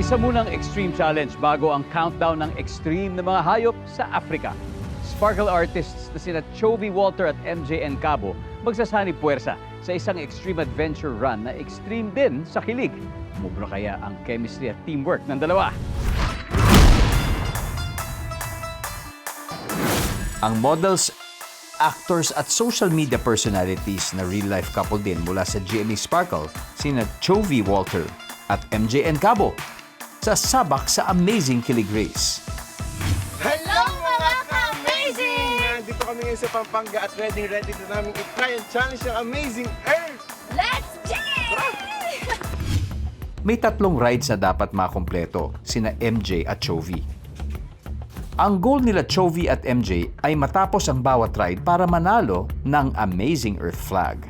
Isa munang extreme challenge bago ang countdown ng extreme na mga hayop sa Africa. Sparkle artists na sina Chovy Walter at MJ Cabo magsasanib puwersa sa isang extreme adventure run na extreme din sa kilig. Mubra kaya ang chemistry at teamwork ng dalawa? Ang models, actors at social media personalities na real-life couple din mula sa GMA Sparkle, sina Chovy Walter at MJ Cabo, sasabak sa Amazing Kilig Race. Hello mga ka-amazing! Nandito kami ngayon sa Pampanga at ready na namin i-try and challenge ang Amazing Earth! Let's jam! May tatlong rides na dapat makompleto, sina MJ at Chovy. Ang goal nila Chovy at MJ ay matapos ang bawat ride para manalo ng Amazing Earth flag.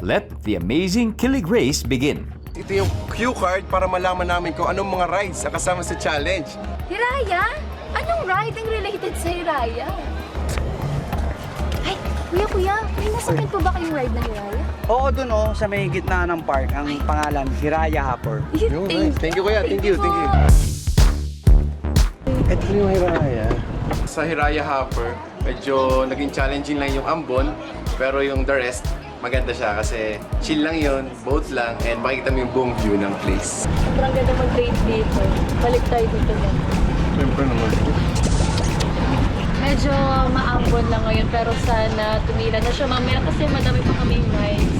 Let the Amazing Kilig Race begin. Ito yung cue card para malaman namin kung anong mga rides ang kasama sa challenge. Hiraya? Anong ride ang related sa Hiraya? Ay, kuya, may nasakit po ba kayong ride na Hiraya? Oo, dun sa may gitna ng park, ang pangalan, Hiraya Hopper. Thank you kuya, thank you. Ito yung Hiraya. Sa Hiraya Hopper, medyo naging challenging lang yung ambon, pero yung the rest, maganda siya kasi chill lang yun, boat lang, and makikita mo yung buong view ng place. Sobrang ganda mag-ride dito. Balik tayo dito na. Siyempre naman. Medyo maambon lang ngayon pero sana tumila na siya mamaya kasi madami pa kaming rides.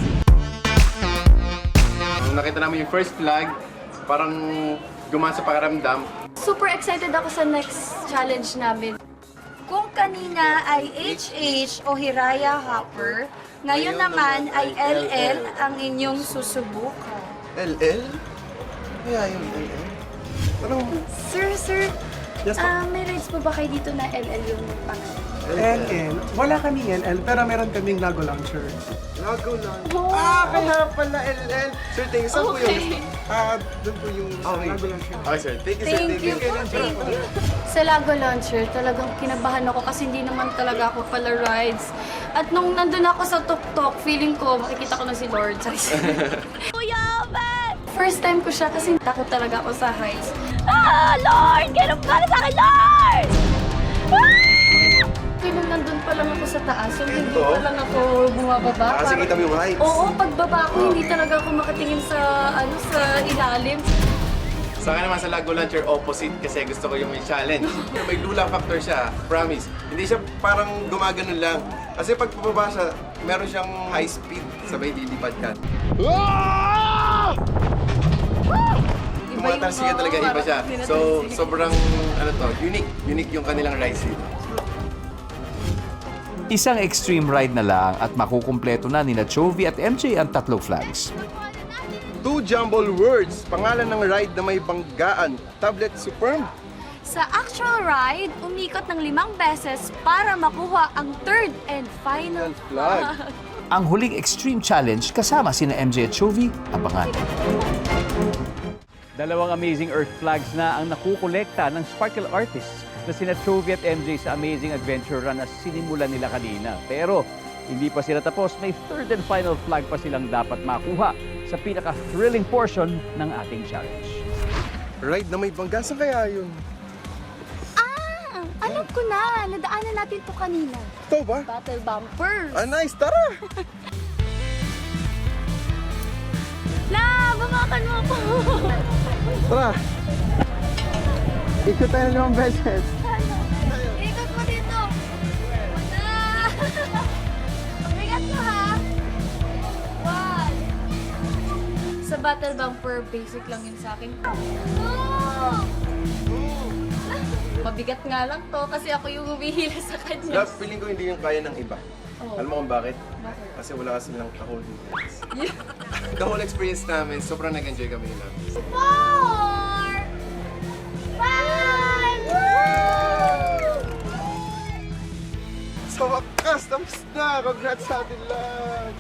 Nung nakita namin yung first flag, parang gumasa pakiramdam. Super excited ako sa next challenge namin. Kung kanina ay HH o Hiraya Hopper, ngayon naman ay LL ang inyong susubukan. LL? Kaya yung LL? Parang Sir, Yes, may rides po ba kayo dito na LL yung pangalan? LL. Wala kaming LL, pero meron kaming Lago Launcher. lago lang. Oh. Kaya pala LL. Sir, thank you. Saan po Okay. yung... Doon po yung Okay. Lago Launcher. Okay, sir. Thank you, sir. Thank you po, thank you. Sa Lago Launcher, talagang kinabahan ako kasi hindi naman talaga ako pala rides. At nung nandun ako sa tuk-tuk, feeling ko, makikita ko na si Lord. Kuya, man! First time ko siya kasi takot talaga ako sa heights. Lord! Ganun ka na sa akin, Lord! Nung nandun pa lang ako sa taas, so hindi Ito? pa lang ako bumababa. Kasi Parang- kita mo yung heights. Oo, pagbaba ko, hindi talaga ako makatingin sa, sa ilalim. Sa akin naman sa Lago Launcher, opposite kasi gusto ko yung may challenge. May lula factor siya, promise. Hindi siya parang gumaganon lang. Kasi pag pababa siya, meron siyang high speed, sabay lilipad ka. Tumatalsika talaga, iba siya. So, sobrang, unique yung kanilang rides dito. Isang extreme ride na lang at makukumpleto na nina Chovy at MJ ang tatlong flags. Two jumble words, pangalan ng ride na may banggaan, Tablet Superb. Sa actual ride, umikot ng 5 beses para makuha ang third and final Flag. Ang huling extreme challenge kasama sina MJ at Chovy, abangan. Dalawang Amazing Earth flags na ang nakukolekta ng Sparkle artists na sina Chovy at MJ sa Amazing Adventure Run na sinimulan nila kanina. Pero hindi pa sila tapos, may third and final flag pa silang dapat makuha sa pinaka-thrilling portion ng ating challenge. Ride na may bangga, saan kaya yun? Alam ko na, nadaanan natin to kanina. Ito ba? Battle bumpers. Nice, tara! Bumakan mo po. Tara! Ikot tayo ng 5 beses. Ikot mo dito. Bigat mo ha. One. Sa battle bumper, basic lang yun sa akin. Mabigat nga lang to kasi ako yung humihila sa kanya. Love, feeling ko hindi yung kaya ng iba. Oo. Alam mo kung bakit? Bakit? Kasi wala kasi nilang ka-holding hands. The whole experience namin, sobrang nag-enjoy kami nila. 4! 5! Sa wakas, tapos na! Congrats sa atin lang!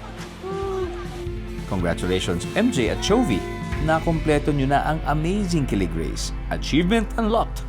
Congratulations MJ at Chovy! Nakompleto nyo na ang Amazing Kilig Race. Achievement unlocked!